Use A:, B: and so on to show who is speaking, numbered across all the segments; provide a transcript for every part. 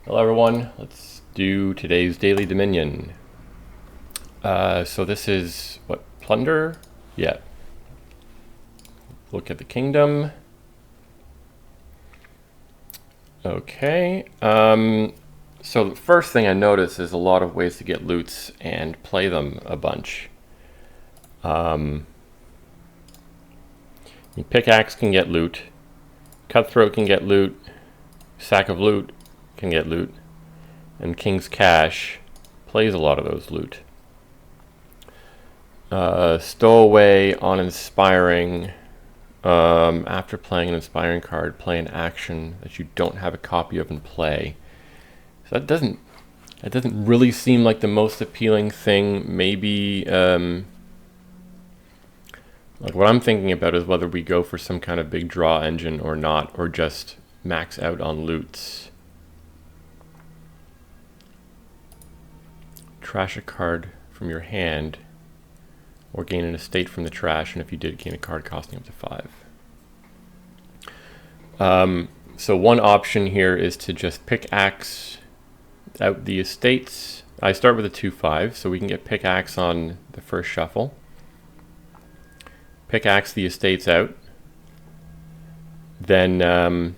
A: Hello everyone, let's do today's Daily Dominion. So this is, what, plunder? Yeah. Look at the kingdom. Okay. So the first thing I notice is a lot of ways to get loots and play them a bunch. Pickaxe can get loot. Cutthroat can get loot. Sack of loot can get loot. And King's Cash plays a lot of those loot. Stowaway on Inspiring. After playing an Inspiring card, play an action that you don't have a copy of in play. So that doesn't really seem like the most appealing thing. Maybe like what I'm thinking about is whether we go for some kind of big draw engine or not, or just max out on loots. Trash a card from your hand, or gain an estate from the trash, and if you did, gain a card costing up to 5. So one option here is to just pickaxe out the estates. I start with a 2/5, so we can get pickaxe on the first shuffle. Pickaxe the estates out. Then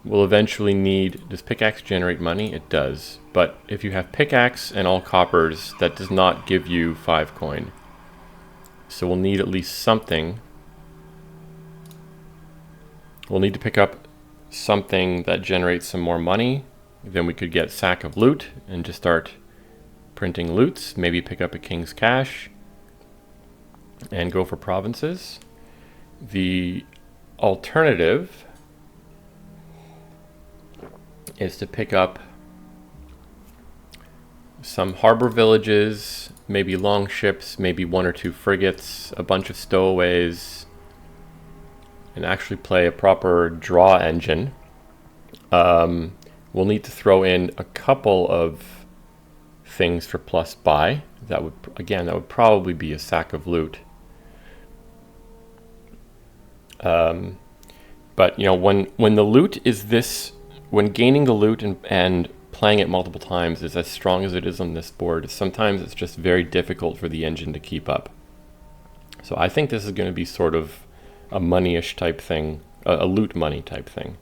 A: we'll eventually need, does pickaxe generate money? It does. But if you have pickaxe and all coppers, that does not give you 5 coin. So we'll need at least something. We'll need to pick up something that generates some more money. Then we could get Sack of Loot and just start printing loots. Maybe pick up a King's Cash and go for provinces. The alternative is to pick up some harbor villages, maybe long ships, maybe 1 or 2 frigates, a bunch of stowaways, and actually play a proper draw engine. We'll need to throw in a couple of things for plus buy. That would probably be a Sack of Loot. But you know, when the loot is this, when gaining the loot and playing it multiple times is as strong as it is on this board, sometimes it's just very difficult for the engine to keep up. So I think this is going to be sort of a money-ish type thing, a loot money type thing.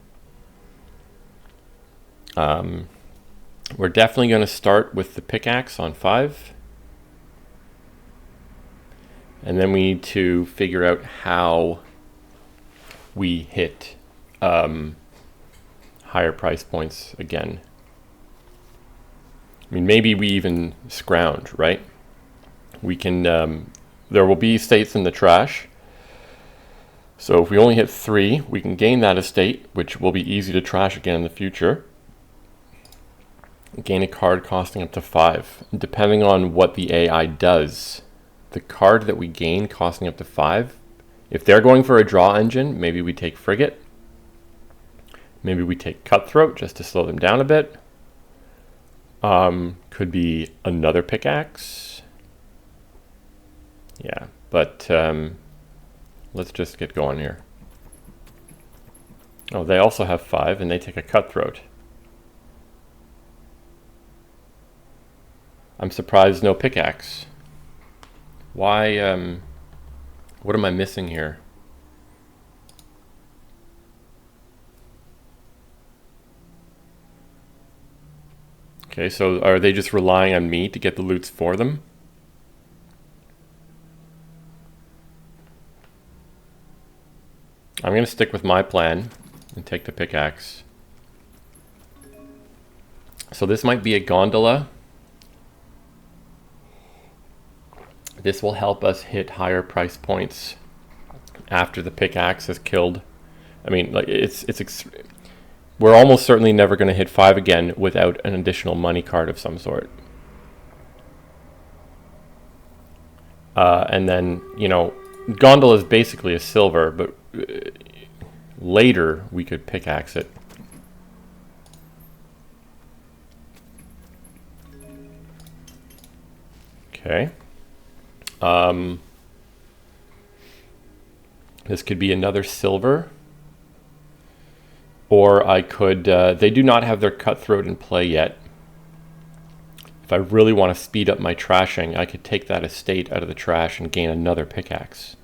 A: We're definitely going to start with the pickaxe on 5. And then we need to figure out how we hit higher price points again. I mean, maybe we even scrounge, right? We can, there will be estates in the trash. So if we only hit 3, we can gain that estate, which will be easy to trash again in the future. Gain a card costing up to 5. Depending on what the AI does, the card that we gain costing up to 5, if they're going for a draw engine, maybe we take Frigate. Maybe we take Cutthroat just to slow them down a bit. Could be another pickaxe. Yeah, but let's just get going here. Oh, they also have 5, and they take a Cutthroat. I'm surprised no pickaxe. Why, what am I missing here? Okay, so are they just relying on me to get the loots for them? I'm going to stick with my plan and take the pickaxe. So this might be a gondola. This will help us hit higher price points after the pickaxe is killed. I mean, like we're almost certainly never going to hit 5 again without an additional money card of some sort. And then, you know, gondola is basically a silver, but later we could pickaxe it. Okay. This could be another silver. Or I could, they do not have their cutthroat in play yet. If I really want to speed up my trashing, I could take that estate out of the trash and gain another pickaxe.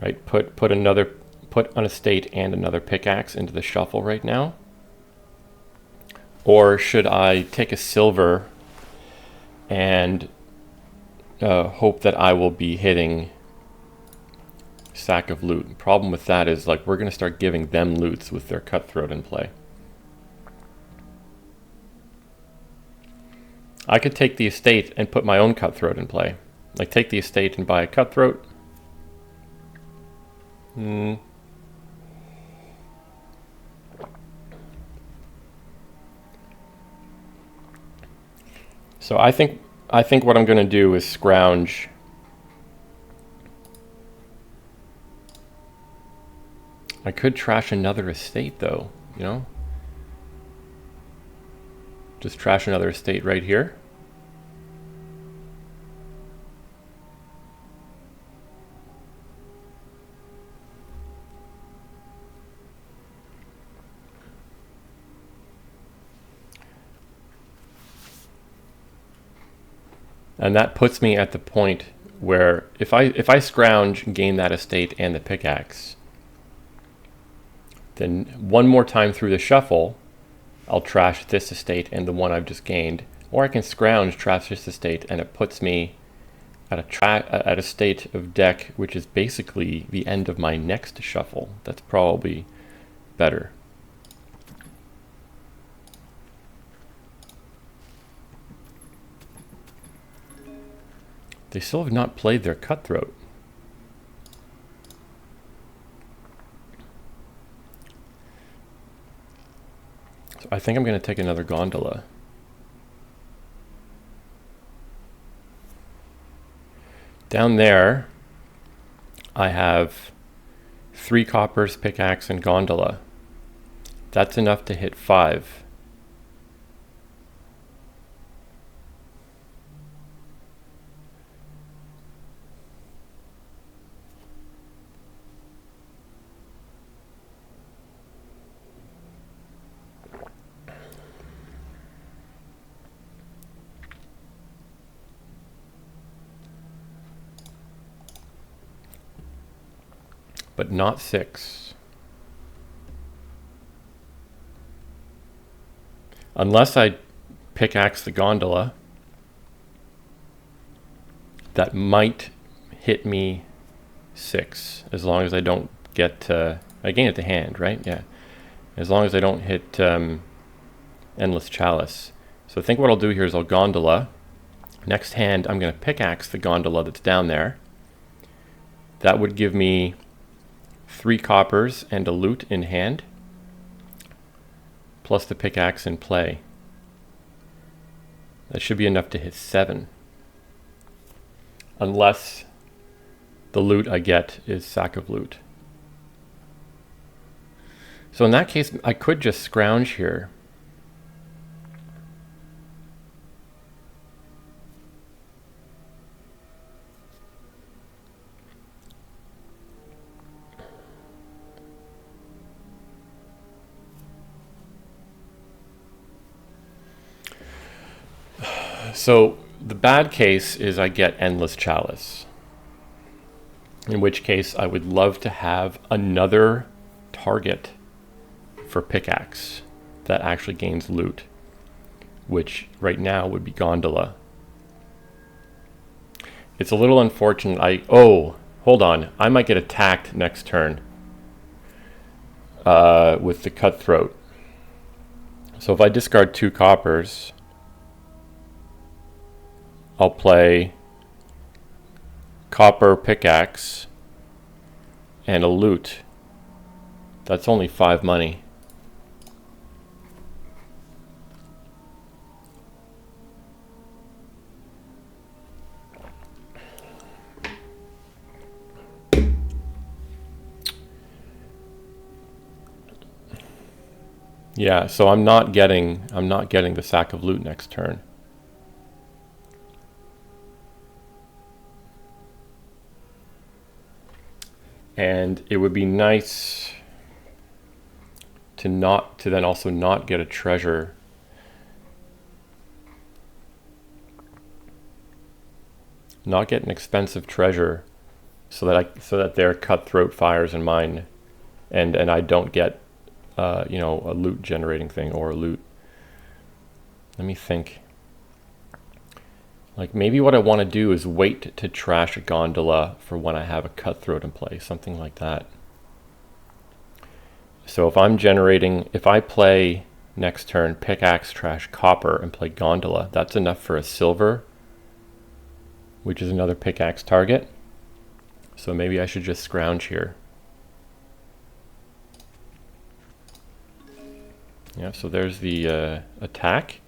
A: Right, put an estate and another pickaxe into the shuffle right now. Or should I take a silver and hope that I will be hitting sack of loot? The problem with that is, like, we're going to start giving them loots with their cutthroat in play. I could take the estate and put my own cutthroat in play. Like, take the estate and buy a cutthroat. So I think what I'm going to do is scrounge. I could trash another estate though, you know? Just trash another estate right here. And that puts me at the point where if I scrounge and gain that estate and the pickaxe, then one more time through the shuffle, I'll trash this estate and the one I've just gained. Or I can scrounge, trash this estate, and it puts me at a state of deck which is basically the end of my next shuffle. That's probably better. They still have not played their cutthroat. So I think I'm going to take another gondola. Down there, I have 3 coppers, pickaxe, and gondola. That's enough to hit 5. But not 6. Unless I pickaxe the gondola, that might hit me 6, as long as I don't get, I gain it to hand, right? Yeah. As long as I don't hit Endless Chalice. So I think what I'll do here is I'll gondola. Next hand, I'm going to pickaxe the gondola that's down there. That would give me 3 coppers and a loot in hand, plus the pickaxe in play. That should be enough to hit 7. Unless the loot I get is sack of loot. So in that case, I could just scrounge here. So the bad case is I get Endless Chalice, in which case I would love to have another target for pickaxe that actually gains loot, which right now would be gondola. It's a little unfortunate. Oh, hold on. I might get attacked next turn with the cutthroat. So if I discard 2 coppers, I'll play copper, pickaxe, and a loot. That's only 5 money. Yeah, so I'm not getting the sack of loot next turn. And it would be nice to then also not get a treasure. Not get an expensive treasure so that their cutthroat fires in mine and I don't get a loot generating thing or a loot. Let me think. Like maybe what I want to do is wait to trash a gondola for when I have a cutthroat in play, something like that. So if I play next turn pickaxe, trash, copper, and play gondola, that's enough for a silver, which is another pickaxe target. So maybe I should just scrounge here. Yeah, so there's the attack.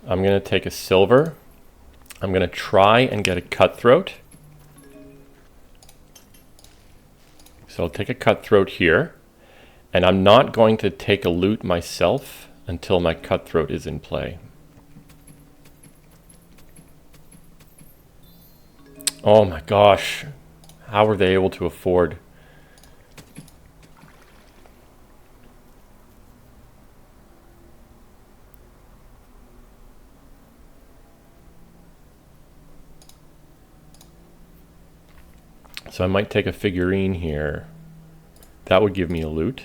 A: I'm going to take a silver. I'm going to try and get a cutthroat. So I'll take a cutthroat here. And I'm not going to take a loot myself until my cutthroat is in play. Oh my gosh. How were they able to afford? So I might take a figurine here. That would give me a loot.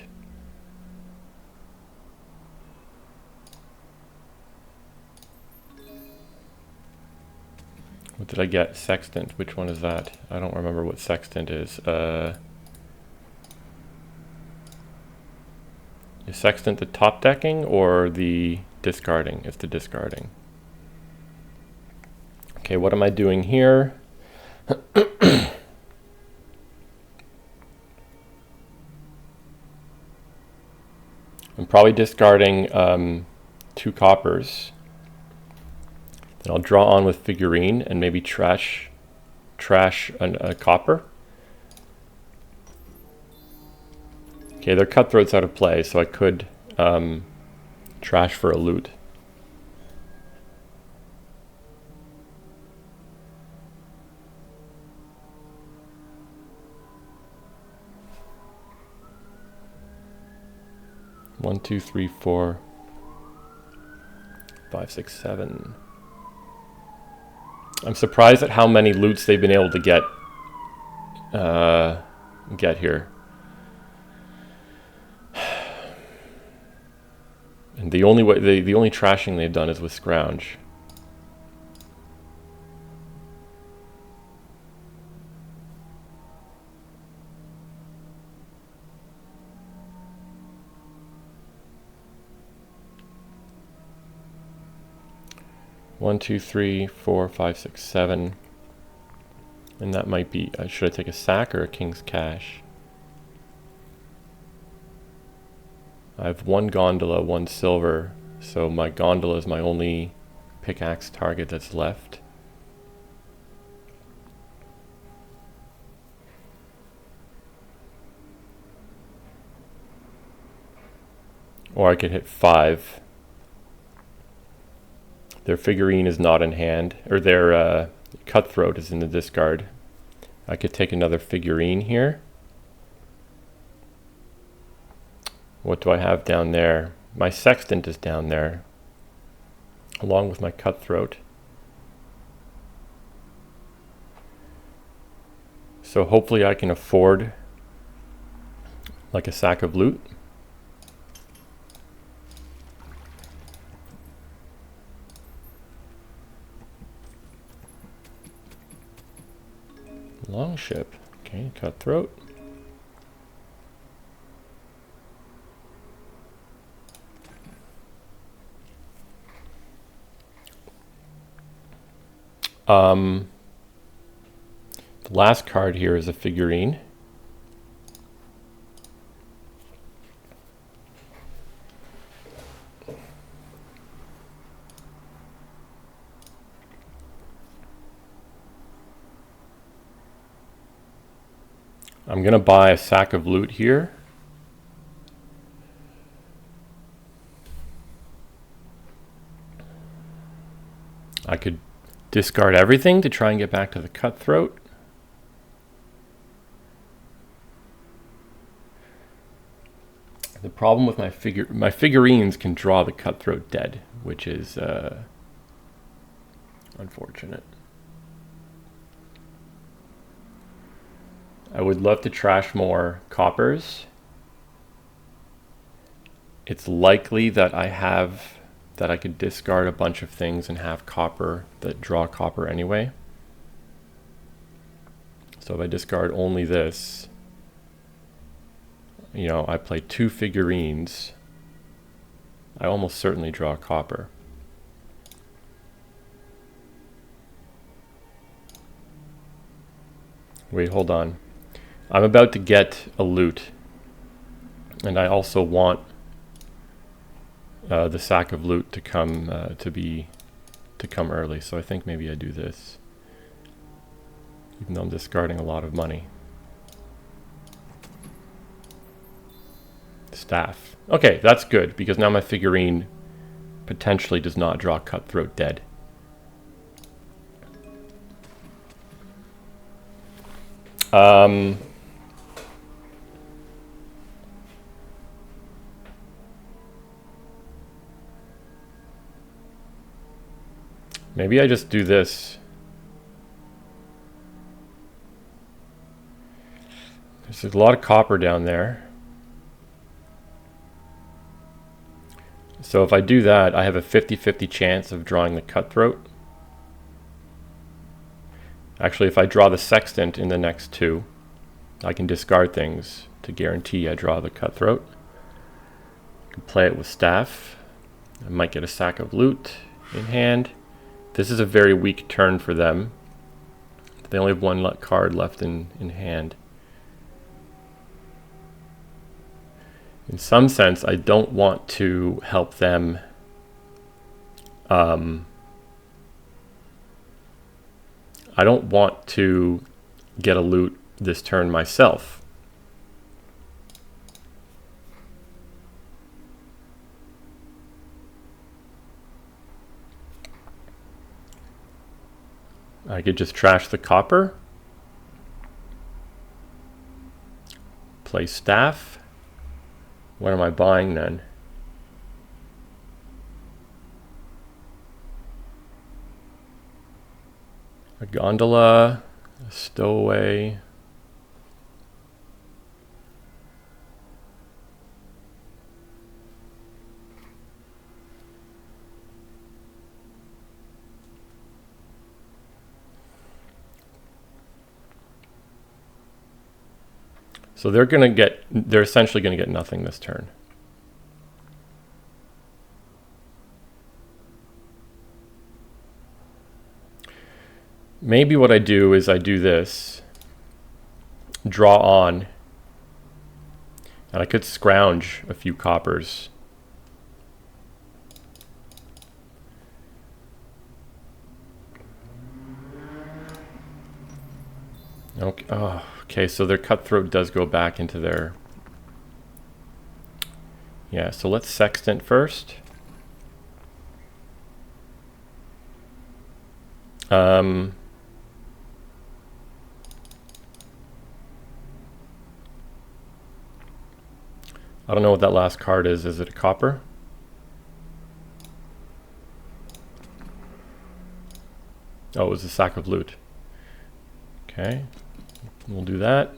A: What did I get? Sextant. Which one is that? I don't remember what sextant is. Is sextant the top decking or the discarding? It's the discarding. Okay, what am I doing here? I'm probably discarding 2 coppers. Then I'll draw on with figurine and maybe trash a copper. Okay, their cutthroat's out of play, so I could trash for a loot. One, two, three, 4, 5, 6, 7. I'm surprised at how many loots they've been able to get here. And the only trashing they've done is with scrounge. One, two, three, 4, 5, 6, 7. And that might be, should I take a sack or a king's cash? I have 1 gondola, 1 silver, so my gondola is my only pickaxe target that's left. Or I could hit 5. Their figurine is not in hand, or their cutthroat is in the discard. I could take another figurine here. What do I have down there? My sextant is down there, along with my cutthroat. So hopefully I can afford like a sack of loot. Longship. Okay, cutthroat. The last card here is a figurine. I'm going to buy a sack of loot here. I could discard everything to try and get back to the cutthroat. The problem with my figurines can draw the cutthroat dead, which is unfortunate. I would love to trash more coppers. It's likely that I could discard a bunch of things and have copper that draw copper anyway. So if I discard only this, you know, I play 2 figurines, I almost certainly draw copper. Wait, hold on. I'm about to get a loot, and I also want the sack of loot to come come early. So I think maybe I do this, even though I'm discarding a lot of money. Staff. Okay, that's good, because now my figurine potentially does not draw cutthroat dead. Maybe I just do this. There's a lot of copper down there. So if I do that, I have a 50-50 chance of drawing the cutthroat. Actually, if I draw the sextant in the next 2, I can discard things to guarantee I draw the cutthroat. I can play it with staff. I might get a sack of loot in hand. This is a very weak turn for them. They only have 1 card left in hand. In some sense, I don't want to help them I don't want to get a loot this turn myself. I could just trash the copper, play staff. What am I buying then? A gondola, a stowaway. So they're essentially going to get nothing this turn. Maybe what I do is I do this, draw on, and I could scrounge a few coppers. Okay, oh, okay, so their cutthroat does go back into their... Yeah, so let's sextant first. I don't know what that last card is. Is it a copper? Oh, it was a sack of loot. Okay, we'll do that.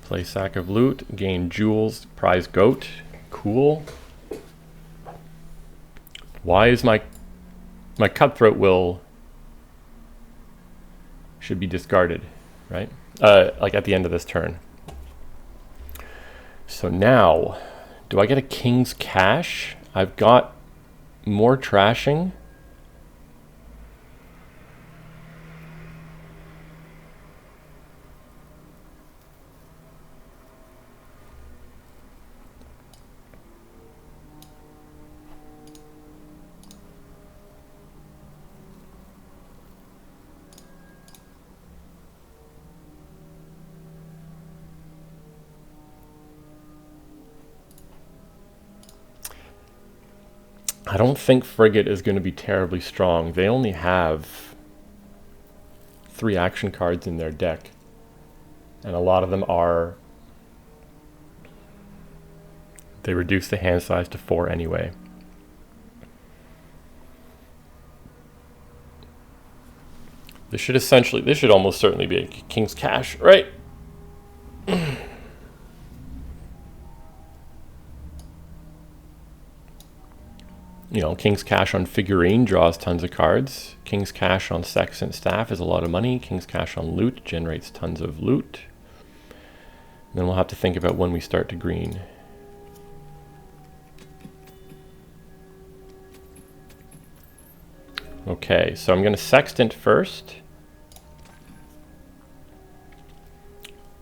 A: Play sack of loot, gain jewels, prize goat. Cool. Why is my cutthroat should be discarded, right? Like at the end of this turn. So now, do I get a king's cash? I've got more trashing. I don't think Frigate is going to be terribly strong. They only have 3 action cards in their deck. And a lot of them are... They reduce the hand size to 4 anyway. This should almost certainly be a King's Cash, right? You know, King's Cash on Figurine draws tons of cards. King's Cash on Sextant Staff is a lot of money. King's Cash on Loot generates tons of loot. And then we'll have to think about when we start to green. Okay, so I'm going to Sextant first.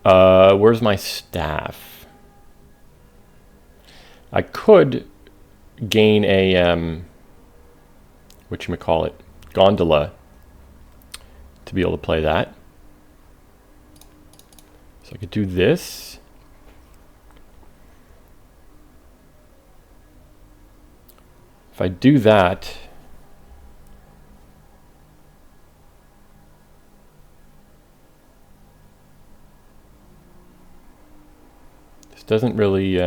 A: Where's my staff? I could gain a whatchamacallit, Gondola to be able to play that. So I could do this. If I do that, this doesn't really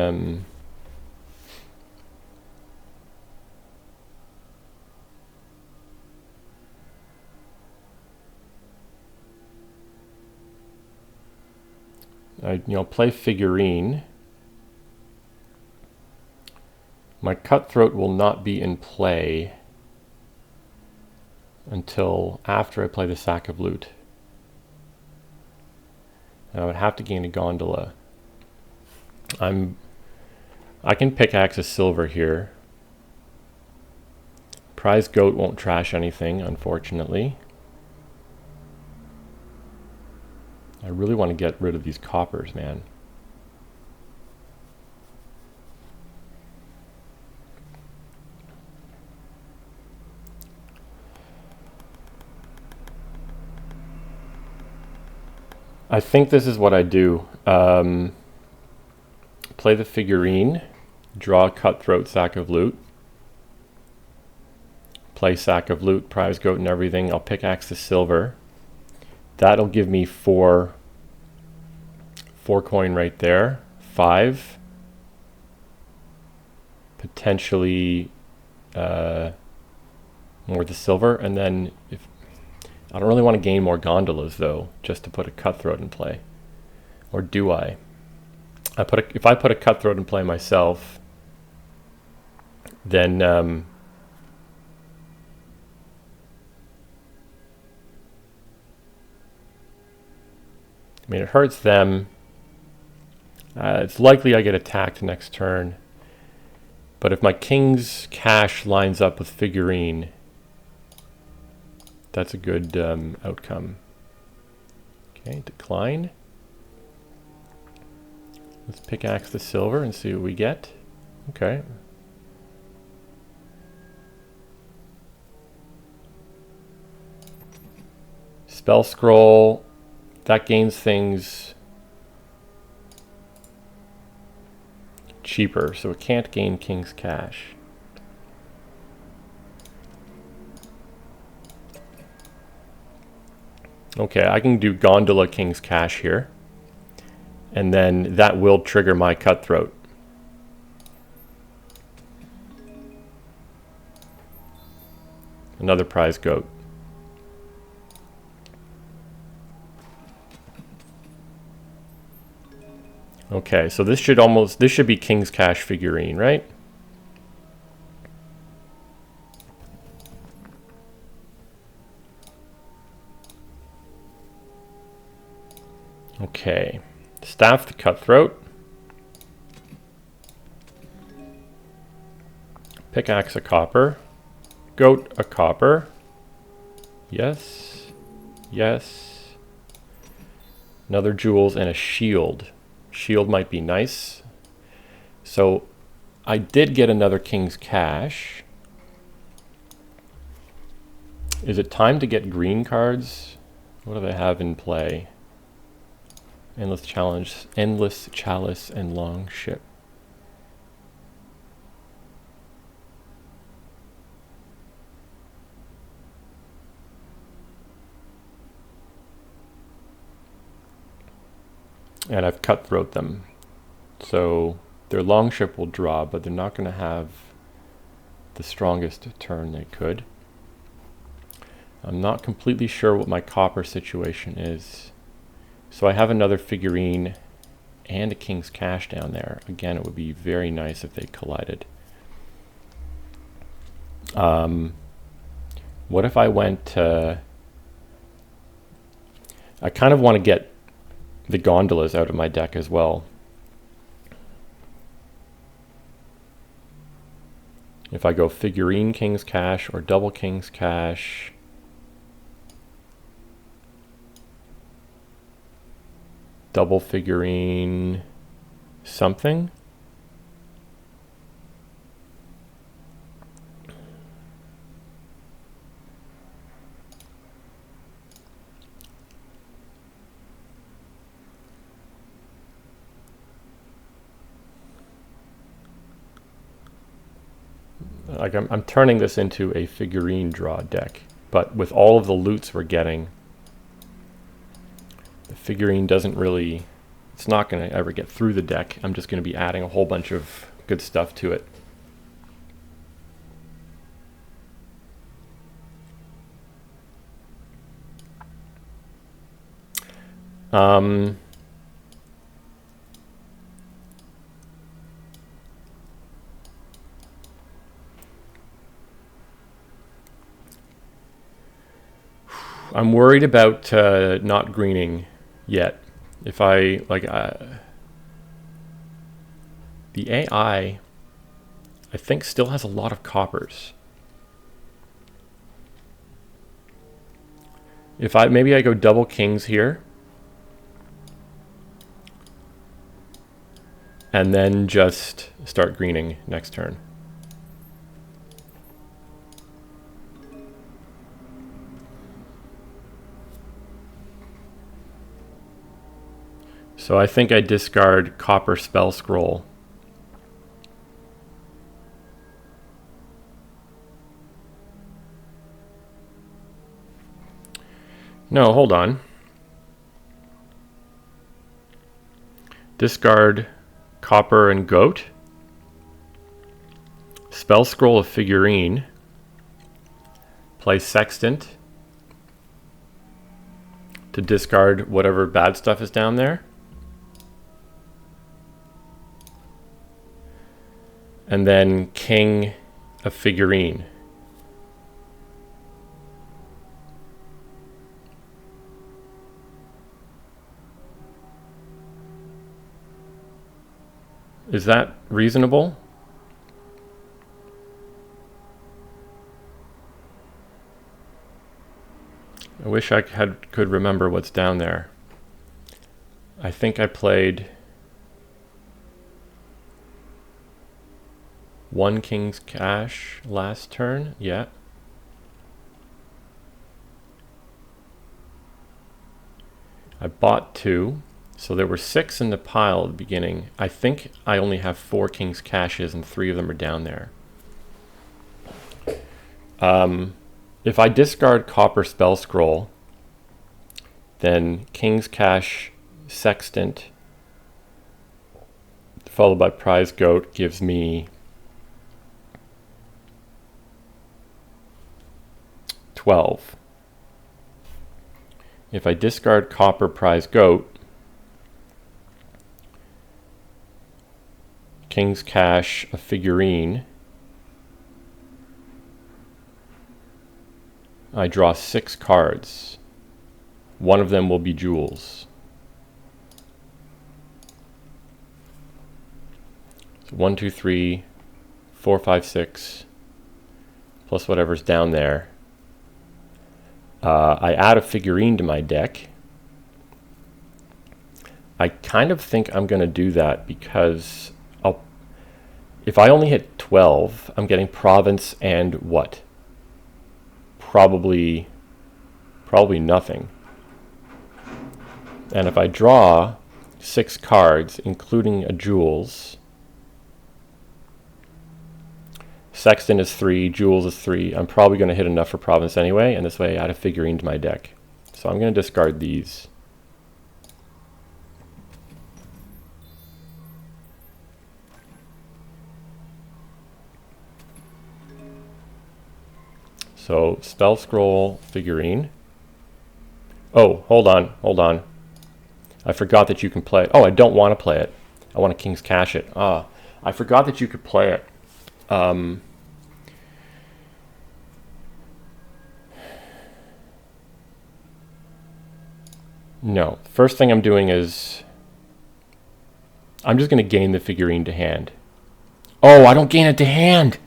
A: play Figurine. My Cutthroat will not be in play until after I play the Sack of Loot. And I would have to gain a Gondola. I can pickaxe a silver here. Prize Goat won't trash anything, unfortunately. I really want to get rid of these coppers, man. I think this is what I do. Play the Figurine, draw Cutthroat, Sack of Loot. Play Sack of Loot, Prize Goat and everything. I'll pickaxe the silver. That'll give me 4 coin right there. 5. Potentially more the silver. And then if I don't really want to gain more gondolas though, just to put a Cutthroat in play. Or do I? If I put a Cutthroat in play myself, then I mean, it hurts them. It's likely I get attacked next turn. But if my King's Cash lines up with Figurine, that's a good outcome. Okay, decline. Let's pickaxe the silver and see what we get. Okay. Spell Scroll. That gains things cheaper, so it can't gain King's Cash. Okay, I can do Gondola King's Cash here. And then that will trigger my Cutthroat. Another Prize Goat. Okay, so this should be King's Cash Figurine, right? Okay. Staff the Cutthroat. Pickaxe a copper. Goat a copper. Yes. Yes. Another jewels and a shield. Shield might be nice. So I did get another King's Cash. Is it time to get green cards? What do they have in play? Endless Challenge, Endless Chalice, and Long Ship. and I've cutthroat them. So their longship will draw, but they're not going to have the strongest turn they could. I'm not completely sure what my copper situation is. So I have another figurine and a King's Cash down there. Again, it would be very nice if they collided. What if I went... I kind of want to get the gondolas out of my deck as well. If I go figurine King's Cash or double King's Cash, double figurine something. Like I'm turning this into a figurine draw deck, but with all of the loots we're getting, the figurine doesn't really, it's not going to ever get through the deck. I'm just going to be adding a whole bunch of good stuff to it. I'm worried about not greening yet. If I, like, the AI, I think still has a lot of coppers. If maybe I go double kings here, and then just start greening next turn. So I think I discard Copper Spell Scroll. No, hold on. Discard Copper and Goat. Spell Scroll of Figurine. Play Sextant to discard whatever bad stuff is down there. And then King of Figurine. Is that reasonable? I wish I could remember what's down there. I think I played one King's Cash last turn. Yeah. I bought 2. So there were 6 in the pile at the beginning. I think I only have 4 King's Cashes and 3 of them are down there. If I discard Copper Spell Scroll, then King's Cash Sextant followed by Prize Goat gives me 12. If I discard Copper Prize Goat, King's Cash, a figurine, I draw 6 cards. One of them will be jewels. So 1, 2, 3, 4, 5, 6, plus whatever's down there. I add a figurine to my deck. I kind of think I'm going to do that because if I only hit 12, I'm getting Province and what? Probably nothing. And if I draw 6 cards, including a jewels, Sextant is 3, jewels is 3. I'm probably going to hit enough for Province anyway, and this way I add a figurine to my deck. So I'm going to discard these. So spell scroll figurine. Oh, hold on. I forgot that you can play it. Oh, I don't want to play it. I want to King's Cash it. Ah, I forgot that you could play it. No. First thing I'm doing is I'm just going to gain the figurine to hand. Oh, I don't gain it to hand.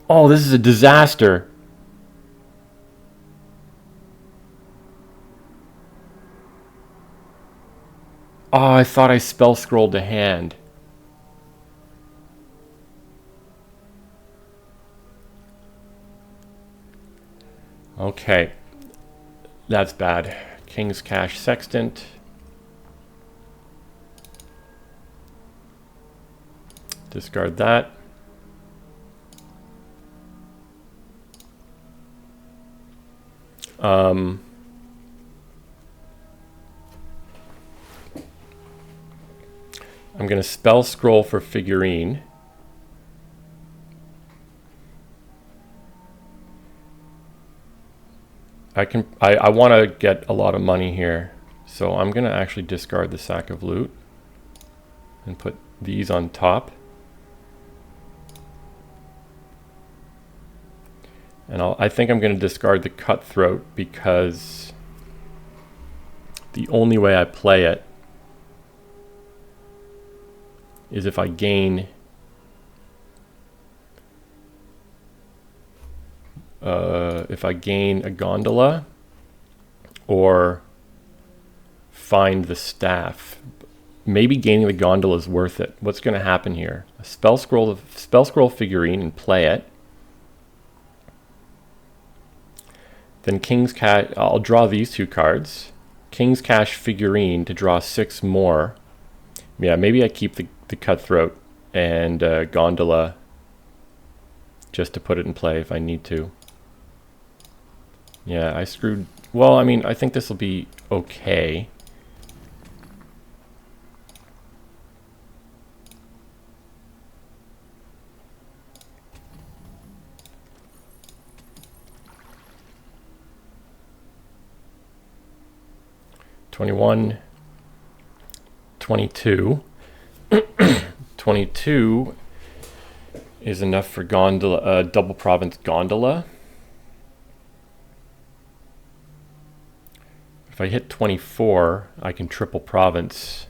A: Oh, this is a disaster. Oh, I thought I spell scrolled to hand. Okay. That's bad. King's Cash Sextant. Discard that. I'm going to spell scroll for figurine. I want to get a lot of money here, so I'm going to actually discard the sack of loot and put these on top. And I think I'm going to discard the cutthroat because the only way I play it is if I gain a gondola or find the staff. Maybe gaining the gondola is worth it. What's going to happen here? A spell scroll figurine and play it. Then King's Cash. I'll draw these two cards. King's Cash figurine to draw 6 more. Yeah, maybe I keep the cutthroat and gondola just to put it in play if I need to. Yeah, I screwed. Well, I mean, I think this will be okay. $21, $22. 22 is enough for gondola, double province gondola. If I hit 24, I can triple province.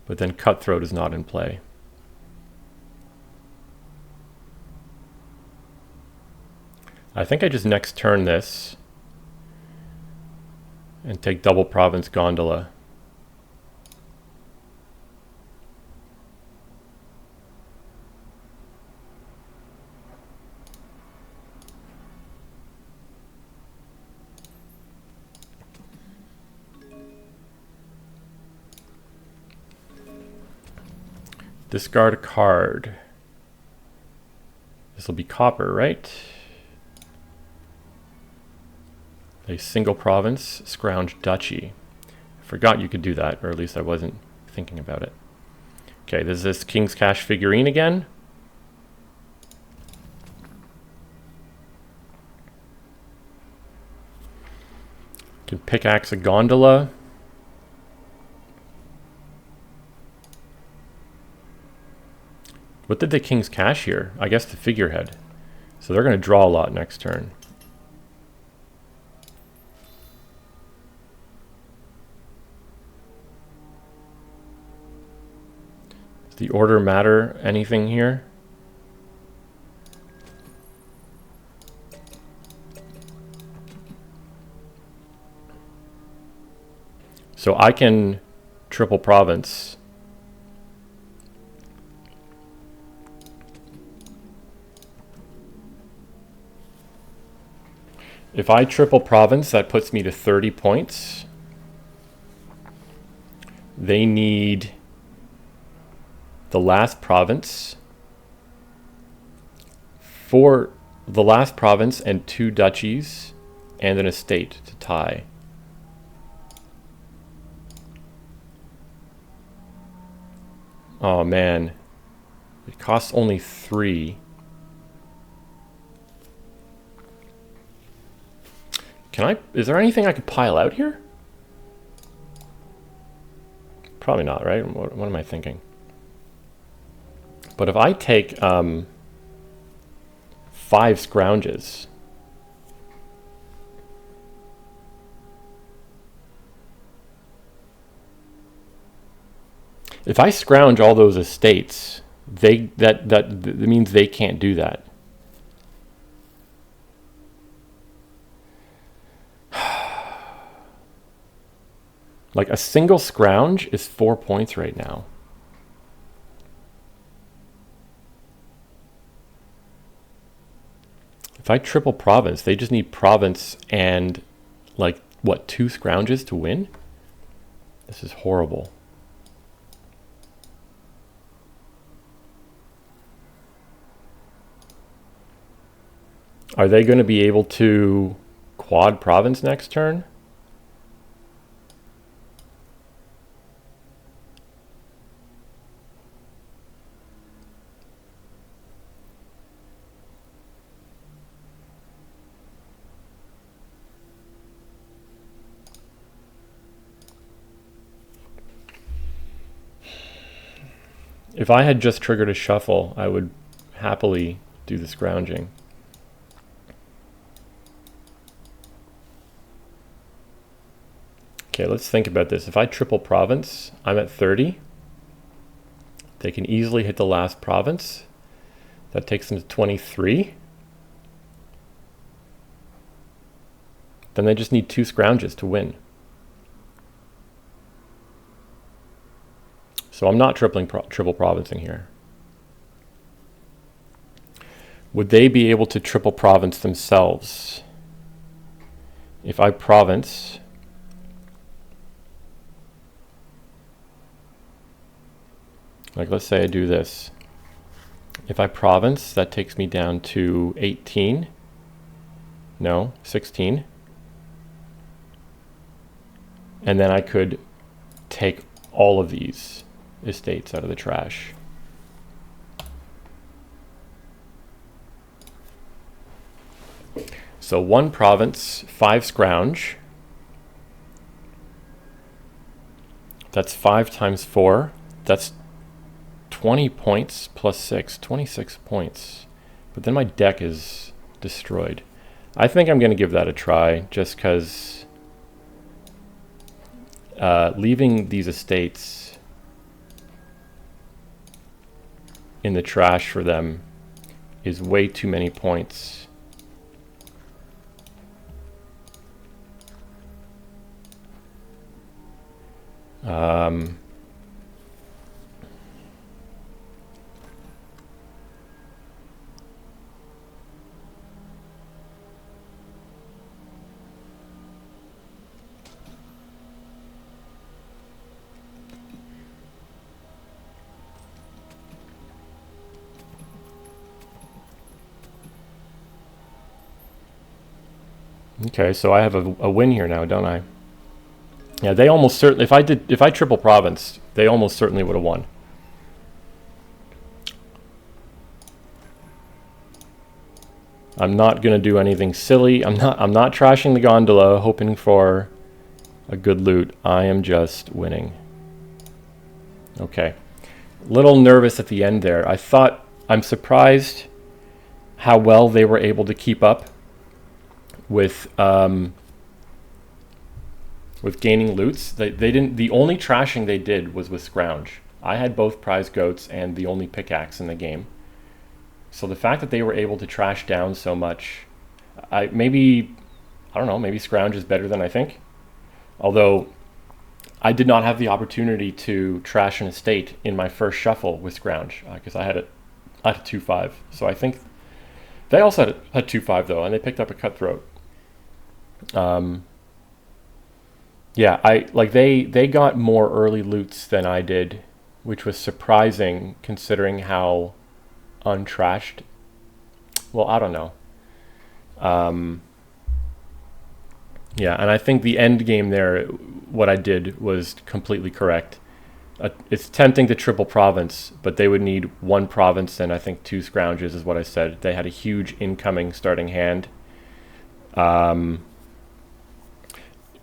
A: But then cutthroat is not in play. I think I just next turn this and take double province gondola. Discard a card. This will be copper, right? A single province, scrounge duchy. I forgot you could do that, or at least I wasn't thinking about it. Okay, there's this King's Cash figurine again. Can pickaxe a gondola. What did the King's Cash here? I guess the figurehead. So they're going to draw a lot next turn. Does the order matter anything here? So I can triple province. If I triple province, that puts me to 30 points. They need the last province. For the last province and 2 duchies and an estate to tie. Oh man, it costs only 3. Is there anything I could pile out here? Probably not, right? What am I thinking? But if I take 5 scrounges, if I scrounge all those estates, that means they can't do that. Like a single scrounge is 4 points right now. If I triple province, they just need province and like what, 2 scrounges to win? This is horrible. Are they going to be able to quad province next turn? If I had just triggered a shuffle, I would happily do the scrounging. Okay, let's think about this. If I triple province, I'm at 30. They can easily hit the last province. That takes them to 23. Then they just need 2 scrounges to win. So I'm not triple provincing here. Would they be able to triple province themselves? If I province, like let's say I do this. If I province, that takes me down to 18. No, 16. And then I could take all of these estates out of the trash. So 1 province, 5 scrounge. That's 5 times 4. That's 20 points plus 6, 26 points. But then my deck is destroyed. I think I'm going to give that a try just because leaving these estates in the trash for them is way too many points. Okay, so I have a win here now, don't I? Yeah, they almost certainly, if I triple province, they almost certainly would have won. I'm not going to do anything silly. I'm not trashing the gondola hoping for a good loot. I am just winning. Okay. A little nervous at the end there. I'm surprised how well they were able to keep up with gaining loots. They didn't. The only trashing they did was with scrounge. I had both prize goats and the only pickaxe in the game. So the fact that they were able to trash down so much, I don't know, maybe scrounge is better than I think. Although I did not have the opportunity to trash an estate in my first shuffle with scrounge because I had a 2-5. So I think they also had a 2-5 though, and they picked up a cutthroat. Yeah, they got more early loots than I did, which was surprising considering how untrashed. Well, I don't know. Yeah, and I think the end game there, what I did was completely correct. It's tempting to triple province, but they would need 1 province and I think 2 scrounges is what I said. They had a huge incoming starting hand.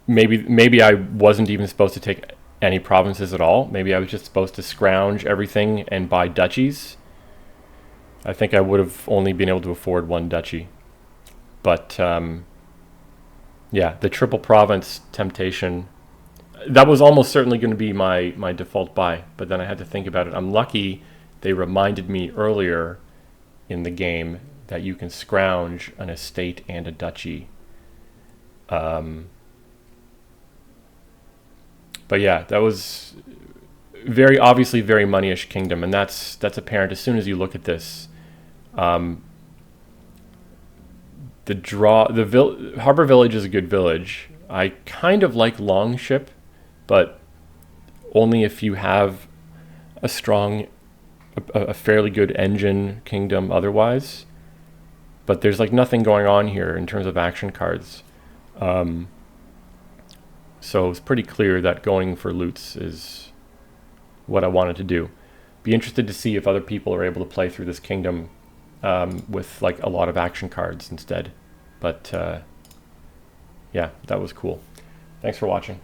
A: maybe I wasn't even supposed to take any provinces at all. Maybe I was just supposed to scrounge everything and buy duchies. I think I would have only been able to afford one duchy. But yeah, the triple province temptation, that was almost certainly going to be my default buy. But then I had to think about it. I'm lucky they reminded me earlier in the game that you can scrounge an estate and a duchy. But yeah, that was very obviously very moneyish kingdom, and that's apparent as soon as you look at this. Harbor Village is a good village. I kind of like Longship, but only if you have a fairly good engine kingdom otherwise. But there's like nothing going on here in terms of action cards. So it's pretty clear that going for loots is what I wanted to do. Be interested to see if other people are able to play through this kingdom with like a lot of action cards instead. But yeah, that was cool. Thanks for watching.